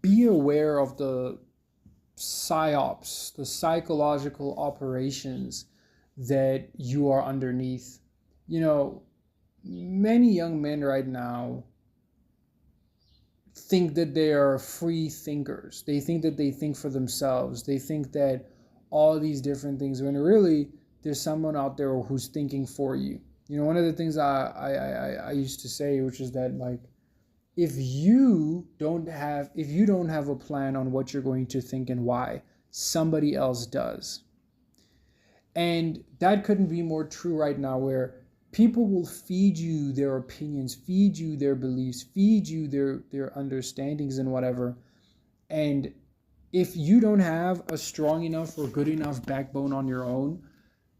be aware of the psyops, the psychological operations that you are underneath. You know, many young men right now think that they are free thinkers. They think that they think for themselves. They think that all these different things, when really there's someone out there who's thinking for you. You know, one of the things I used to say, which is that, like, if you don't have a plan on what you're going to think and why, somebody else does. And that couldn't be more true right now, where people will feed you their opinions, feed you their beliefs, feed you their understandings and whatever. And if you don't have a strong enough or good enough backbone on your own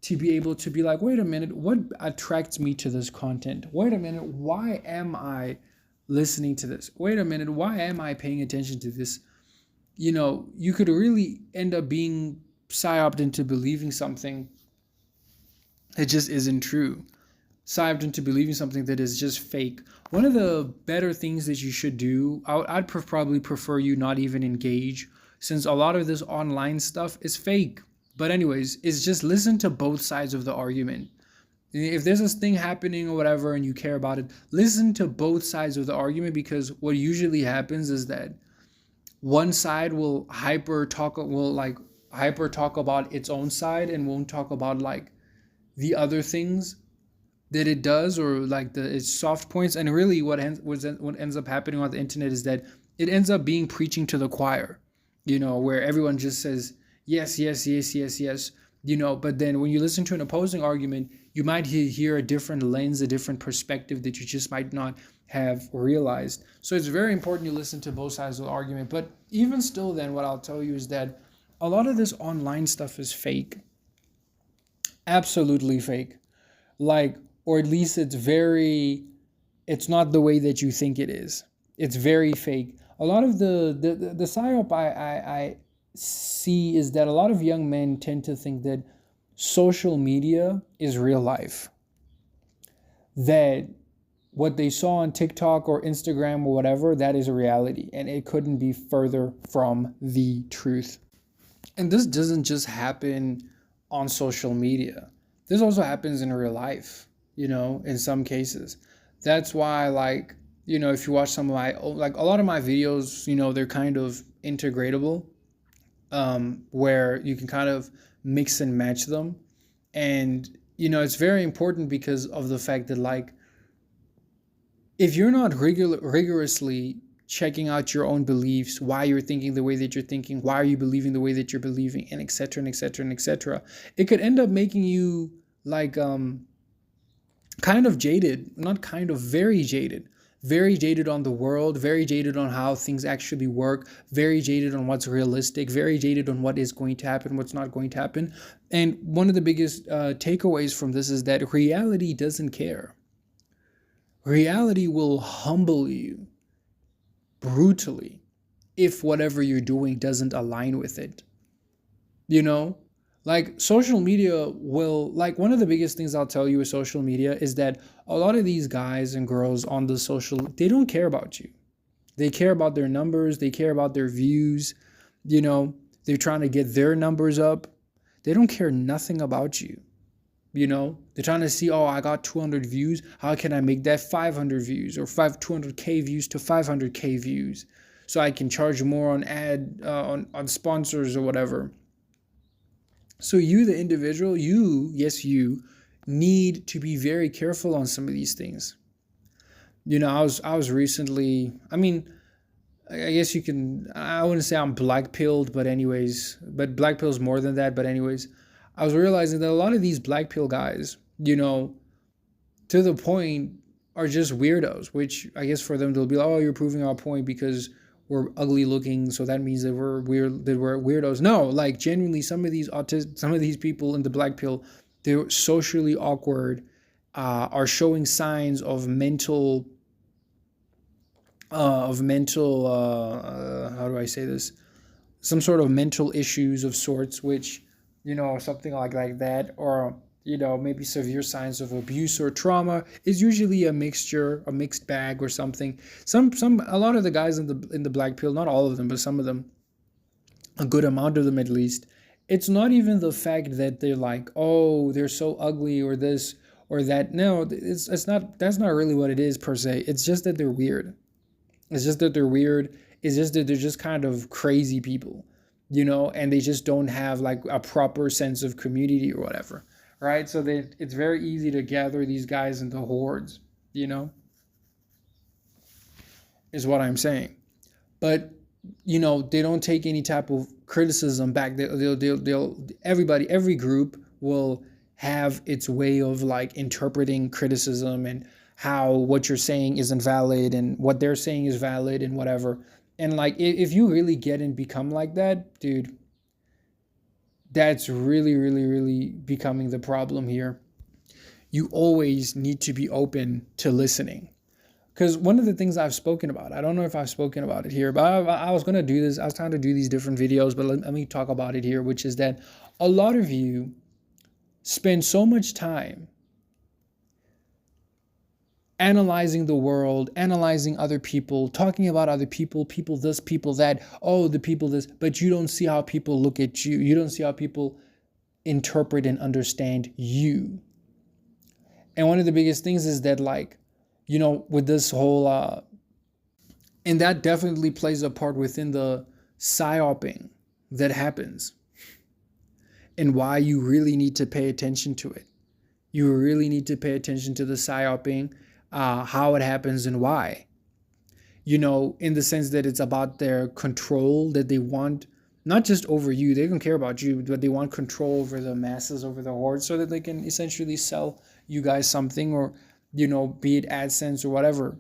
to be able to be like, wait a minute, what attracts me to this content? Wait a minute, why am I listening to this? Wait a minute, why am I paying attention to this? You know, you could really end up being psyoped into believing something that just isn't true. Psyoped into believing something that is just fake. One of the better things that you should do, I'd probably prefer you not even engage, since a lot of this online stuff is fake. But anyways, is just listen to both sides of the argument. If there's this thing happening or whatever and you care about it, listen to both sides of the argument, because what usually happens is that one side will hyper talk about its own side and won't talk about like the other things that it does, or like its soft points. And really what ends up happening on the internet is that it ends up being preaching to the choir, you know, where everyone just says yes, yes, yes, yes, yes, you know. But then when you listen to an opposing argument, you might hear a different lens, a different perspective that you just might not have realized. So it's very important you listen to both sides of the argument. But even still, then what I'll tell you is that a lot of this online stuff is fake. Absolutely fake. Like, or at least it's not the way that you think it is. It's very fake. A lot of the psyop I see is that a lot of young men tend to think that social media is real life. That what they saw on TikTok or Instagram or whatever, that is a reality. And it couldn't be further from the truth. And this doesn't just happen on social media. This also happens in real life, you know, in some cases. That's why, like, you know, if you watch some of my, like a lot of my videos, you know, they're kind of integratable, where you can kind of mix and match them. And, you know, it's very important because of the fact that, like, if you're not rigorously checking out your own beliefs, why you're thinking the way that you're thinking, why are you believing the way that you're believing, and etc. and etc. and etc., it could end up making you like kind of jaded, not kind of, very jaded on the world, very jaded on how things actually work, very jaded on what's realistic, very jaded on what is going to happen, what's not going to happen. And one of the biggest takeaways from this is that reality doesn't care. Reality will humble you brutally if whatever you're doing doesn't align with it. You know, like social media will, like, one of the biggest things I'll tell you with social media is that a lot of these guys and girls on the social, they don't care about you. They care about their numbers. They care about their views. You know, they're trying to get their numbers up. They don't care nothing about you. You know, they're trying to see, oh, I got 200 views. How can I make that 500 views, or 200K views to 500K views, so I can charge more on on sponsors or whatever. So you, the individual, you need to be very careful on some of these things. You know, I was recently, I mean, I guess you can, I wouldn't say I'm black pilled, but anyways, but black pill is more than that. But anyways, I was realizing that a lot of these black pill guys, you know, to the point, are just weirdos, which I guess for them, they'll be like, oh, you're proving our point because we're ugly looking, so that means that we're weird, that we're weirdos. No, like, genuinely, some of these people in the black pill, they're socially awkward, are showing signs of mental how do I say this? Some sort of mental issues of sorts, which, you know, something like that, or maybe severe signs of abuse or trauma, is usually a mixture, a mixed bag or something. A lot of the guys in the black pill, not all of them, but some of them, a good amount of them at least, it's not even the fact that they're like, oh, they're so ugly or this or that. No, it's not. That's not really what it is per se. It's just that they're weird. It's just that they're weird. It's just that they're just kind of crazy people, and they just don't have like a proper sense of community or whatever, right? So it's very easy to gather these guys into hordes, is what I'm saying. But they don't take any type of criticism back. Every group will have its way of like interpreting criticism and how what you're saying isn't valid and what they're saying is valid and whatever. And like, if you really get and become like that, dude, that's really, really, really becoming the problem here. You always need to be open to listening. Because one of the things I've spoken about, I don't know if I've spoken about it here, but I was going to do this. I was trying to do these different videos, but let me talk about it here, which is that a lot of you spend so much time analyzing the world, analyzing other people, talking about other people this, people that, oh, the people this, but you don't see how people look at you. You don't see how people interpret and understand you. And one of the biggest things is that, like, with this whole, and that definitely plays a part within the psyoping that happens and why you really need to pay attention to it. You really need to pay attention to the psyoping, how it happens and why. In the sense that it's about their control that they want, not just over you, they don't care about you, but they want control over the masses, over the horde, so that they can essentially sell you guys something, or be it AdSense or whatever,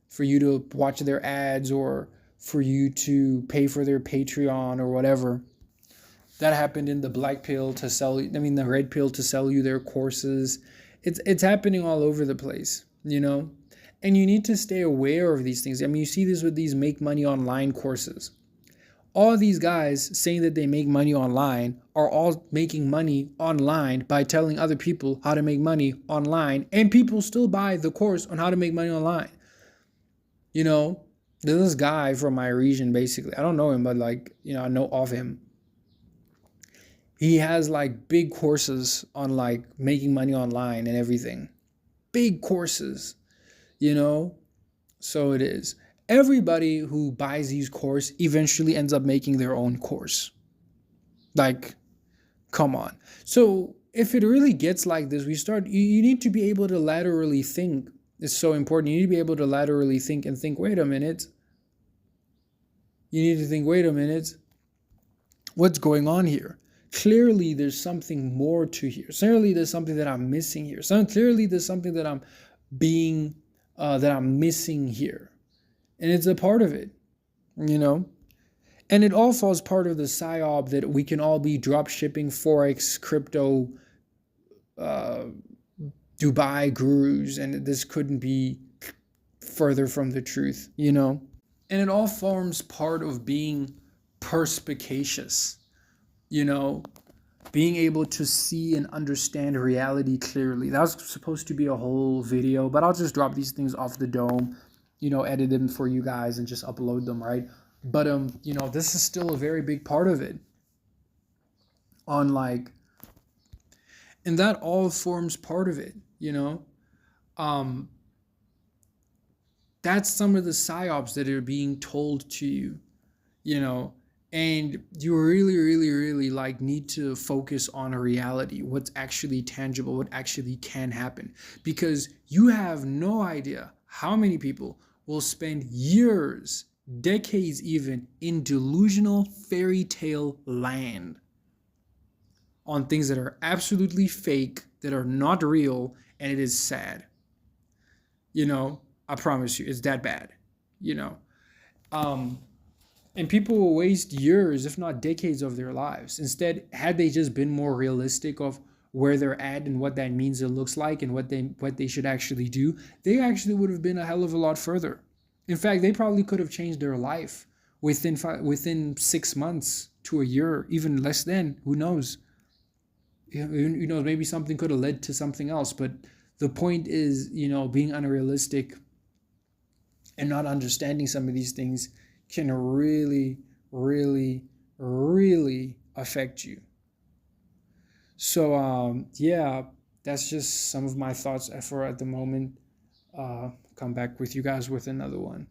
for you to watch their ads or for you to pay for their Patreon or whatever. That happened in the black pill to sell, the red pill to sell you their courses. It's happening all over the place, and you need to stay aware of these things. You see this with these make money online courses. All these guys saying that they make money online are all making money online by telling other people how to make money online, and people still buy the course on how to make money online. There's this guy from my region, basically. I don't know him, but like, I know of him. He has like big courses on like making money online and everything. Big courses, so it is. Everybody who buys these courses eventually ends up making their own course. Like, come on. So if it really gets like this, you need to be able to laterally think. It's so important. You need to be able to laterally think and think, wait a minute. You need to think, wait a minute. What's going on here? Clearly, there's something more to here. Clearly, there's something that I'm missing here. Clearly, there's something that I'm missing here. And it's a part of it, And it all falls part of the psyop that we can all be drop shipping, Forex, crypto, Dubai gurus, and this couldn't be further from the truth, And it all forms part of being perspicacious, being able to see and understand reality clearly. That was supposed to be a whole video, but I'll just drop these things off the dome, edit them for you guys and just upload them, right? But, this is still a very big part of it. And that all forms part of it, That's some of the psyops that are being told to you, and you really, really, really need to focus on a reality, what's actually tangible, what actually can happen, because you have no idea how many people will spend years, decades even, in delusional fairy tale land on things that are absolutely fake, that are not real, and it is sad. I promise you, it's that bad, And people will waste years, if not decades, of their lives. Instead, had they just been more realistic of where they're at and what that means, it looks like, and what they should actually do, they actually would have been a hell of a lot further. In fact, they probably could have changed their life within 6 months to a year, even less than, who knows? maybe something could have led to something else. But the point is, being unrealistic and not understanding some of these things can really, really, really affect you. So yeah, that's just some of my thoughts for at the moment. Come back with you guys with another one.